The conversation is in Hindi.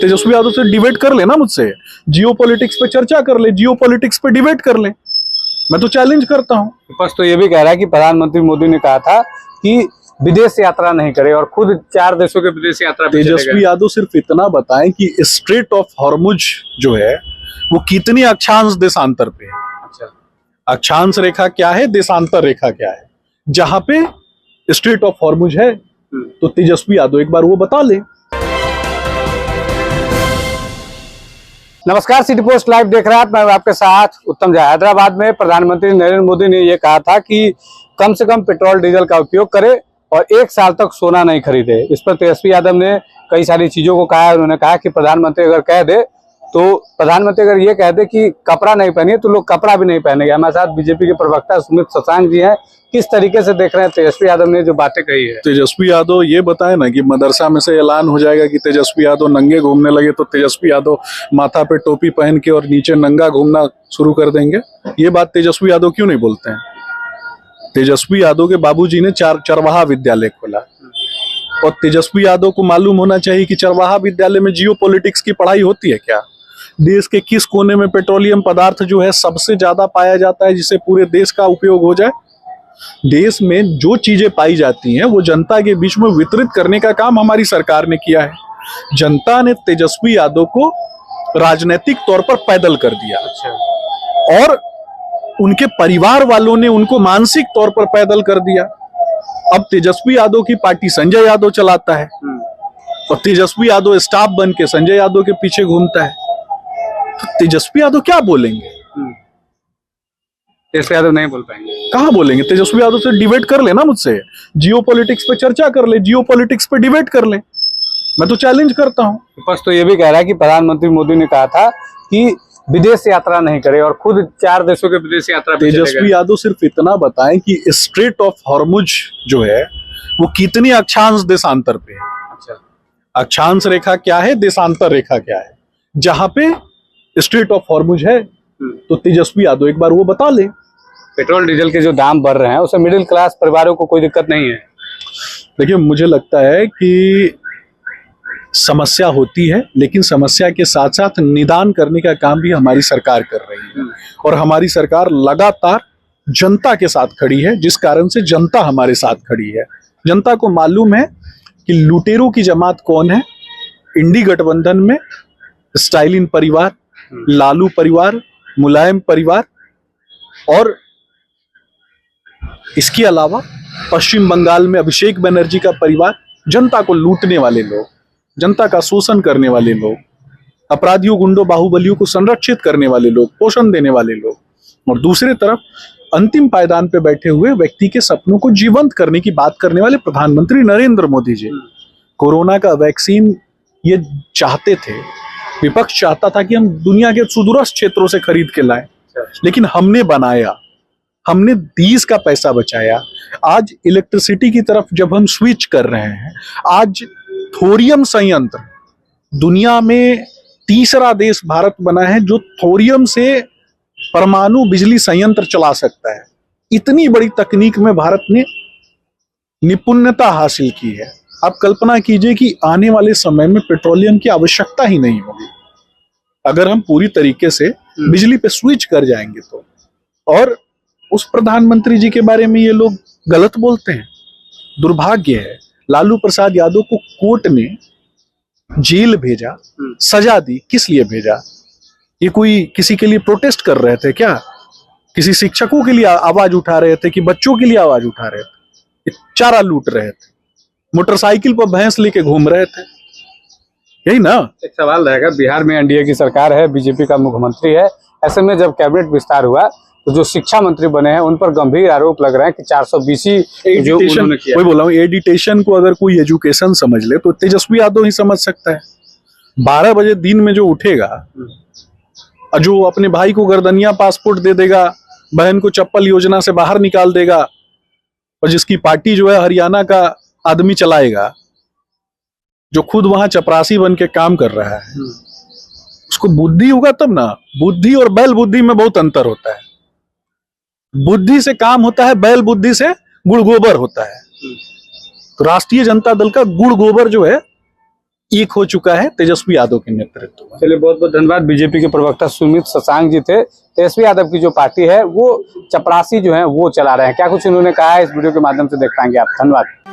तेजस्वी यादव से डिबेट कर ले ना मुझसे, जियो पॉलिटिक्स पे चर्चा कर ले, जियो पॉलिटिक्स पे डिबेट कर ले, मैं तो चैलेंज करता हूँ। विपक्ष तो ये भी कह रहा है कि प्रधानमंत्री मोदी ने कहा था कि विदेश यात्रा नहीं करे और खुद 4 देशों के विदेश यात्रा पे चले गए। तेजस्वी यादव सिर्फ इतना बताएं कि स्ट्रेट ऑफ हॉर्मुज जो है वो कितनी अक्षांश देशांतर पे है। अच्छा, अक्षांश रेखा क्या है, देशांतर रेखा क्या है, जहां पे स्ट्रेट ऑफ हॉर्मुज है तो तेजस्वी यादव एक बार वो बता ले। नमस्कार, सिटी पोस्ट लाइव देख रहे हैं आप, मैं आपके साथ उत्तम झा। हैदराबाद में प्रधानमंत्री नरेंद्र मोदी ने यह कहा था कि कम से कम पेट्रोल डीजल का उपयोग करें और 1 साल तक सोना नहीं खरीदे। इस पर तेजस्वी यादव ने कई सारी चीजों को कहा है। उन्होंने कहा कि प्रधानमंत्री अगर कह दे ये कह दे कि कपड़ा नहीं पहनिए तो लोग कपड़ा भी नहीं पहनेंगे। हमारे साथ बीजेपी के प्रवक्ता सुमित शशांक जी हैं। किस तरीके से देख रहे हैं तेजस्वी यादव ने जो बातें कही है? तेजस्वी यादव ये बताए ना कि मदरसा में से ऐलान हो जाएगा कि तेजस्वी यादव नंगे घूमने लगे तो तेजस्वी यादव माथा पे टोपी पहन के और नीचे नंगा घूमना शुरू कर देंगे। ये बात तेजस्वी यादव क्यों नहीं बोलते हैं? तेजस्वी यादव के बाबूजी ने चरवाहा विद्यालय खोला और तेजस्वी यादव को मालूम होना चाहिए कि चरवाहा विद्यालय में जियो पॉलिटिक्स की पढ़ाई होती है क्या। देश के किस कोने में पेट्रोलियम पदार्थ जो है सबसे ज्यादा पाया जाता है जिससे पूरे देश का उपयोग हो जाए। देश में जो चीजें पाई जाती हैं वो जनता के बीच में वितरित करने का काम हमारी सरकार ने किया है। जनता ने तेजस्वी यादव को राजनीतिक तौर पर पैदल कर दिया और उनके परिवार वालों ने उनको मानसिक तौर पर पैदल कर दिया। अब तेजस्वी यादव की पार्टी संजय यादव चलाता है और तेजस्वी यादव स्टाफ बन के संजय यादव के पीछे घूमता है। तो तेजस्वी यादव क्या बोलेंगे? तेजस्वी यादव नहीं बोल पाएंगे। कहाँ बोलेंगे? तेजस्वी यादव से डिबेट कर ले ना मुझसे, जियो पॉलिटिक्स पे चर्चा कर ले, जियो पॉलिटिक्स पे डिबेट कर ले, मैं तो चैलेंज करता हूँ। विपक्ष तो ये भी कह रहा है कि प्रधानमंत्री मोदी ने कहा था कि विदेश यात्रा नहीं करे और खुद 4 देशों के विदेश यात्रा पे चले गए। तेजस्वी यादव सिर्फ इतना बताएं कि स्ट्रेट ऑफ हॉर्मुज जो है वो कितनी अक्षांश देशांतर पे है। अच्छा, अक्षांश रेखा क्या है, देशांतर रेखा क्या है, जहां पे स्ट्रेट ऑफ हॉर्मुज है तो तेजस्वी यादव एक बार वो बता ले। पेट्रोल डीजल के जो दाम बढ़ रहे हैं उससे मिडिल क्लास परिवारों को कोई दिक्कत नहीं है? देखिए, मुझे लगता है कि समस्या होती है लेकिन समस्या के साथ साथ निदान करने का काम भी हमारी सरकार कर रही है और हमारी सरकार लगातार जनता के साथ खड़ी है, जिस कारण से जनता हमारे साथ खड़ी है। जनता को मालूम है कि लुटेरों की जमात कौन है। इंडी गठबंधन में स्टालिन परिवार, लालू परिवार, मुलायम परिवार और इसके अलावा पश्चिम बंगाल में अभिषेक बनर्जी का परिवार, जनता को लूटने वाले लोग, जनता का शोषण करने वाले लोग, अपराधियों, गुंडों, बाहुबलियों को संरक्षित करने वाले लोग, पोषण देने वाले लोग, और दूसरी तरफ अंतिम पायदान पे बैठे हुए व्यक्ति के सपनों को जीवंत करने की बात करने वाले प्रधानमंत्री नरेंद्र मोदी जी। कोरोना का वैक्सीन ये चाहते थे, विपक्ष चाहता था कि हम दुनिया के सुदूरस्थ क्षेत्रों से खरीद के लाएं, लेकिन हमने बनाया, हमने देश का पैसा बचाया। आज इलेक्ट्रिसिटी की तरफ जब हम स्विच कर रहे हैं, आज थोरियम संयंत्र, दुनिया में तीसरा देश भारत बना है जो थोरियम से परमाणु बिजली संयंत्र चला सकता है। इतनी बड़ी तकनीक में भारत ने निपुणता हासिल की है। आप कल्पना कीजिए कि आने वाले समय में पेट्रोलियम की आवश्यकता ही नहीं होगी अगर हम पूरी तरीके से बिजली पे स्विच कर जाएंगे तो। और उस प्रधानमंत्री जी के बारे में ये लोग गलत बोलते हैं। दुर्भाग्य है, लालू प्रसाद यादव को कोर्ट ने जेल भेजा, सजा दी। किस लिए भेजा? ये कोई किसी के लिए प्रोटेस्ट कर रहे थे क्या? किसी शिक्षकों के लिए आवाज उठा रहे थे कि बच्चों के लिए आवाज उठा रहे थे? चारा लूट रहे थे, मोटरसाइकिल पर भैंस लेके घूम रहे थे, यही ना? एक सवाल रहेगा, बिहार में एनडीए की सरकार है, बीजेपी का मुख्यमंत्री है, ऐसे में जब कैबिनेट विस्तार हुआ तो जो शिक्षा मंत्री बने हैं उन पर गंभीर आरोप लग रहे हैं कि 420 जो उन्होंने किया। वही बोल रहा हूँ, एडिटेशन को अगर कोई एजुकेशन समझ ले तो तेजस्वी यादव ही समझ सकता है। 12 बजे दिन में जो उठेगा और जो अपने भाई को गर्दनिया पासपोर्ट दे देगा, बहन को चप्पल योजना से बाहर निकाल देगा, और जिसकी पार्टी जो है हरियाणा का आदमी चलाएगा, जो खुद वहां चपरासी बन के काम कर रहा है, उसको बुद्धि होगा तब ना। बुद्धि और बैल बुद्धि में बहुत अंतर होता है। बुद्धि से काम होता है, बैल बुद्धि से गुड़ गोबर होता है। तो राष्ट्रीय जनता दल का गुड़ गोबर जो है एक हो चुका है तेजस्वी यादव के नेतृत्व में। चलिए, बहुत बहुत धन्यवाद। बीजेपी के प्रवक्ता सुमित शशांक जी थे। तेजस्वी यादव की जो पार्टी है वो चपरासी जो है वो चला रहे हैं, क्या कुछ इन्होंने कहा है इस वीडियो के माध्यम से देख पाएंगे आप। धन्यवाद।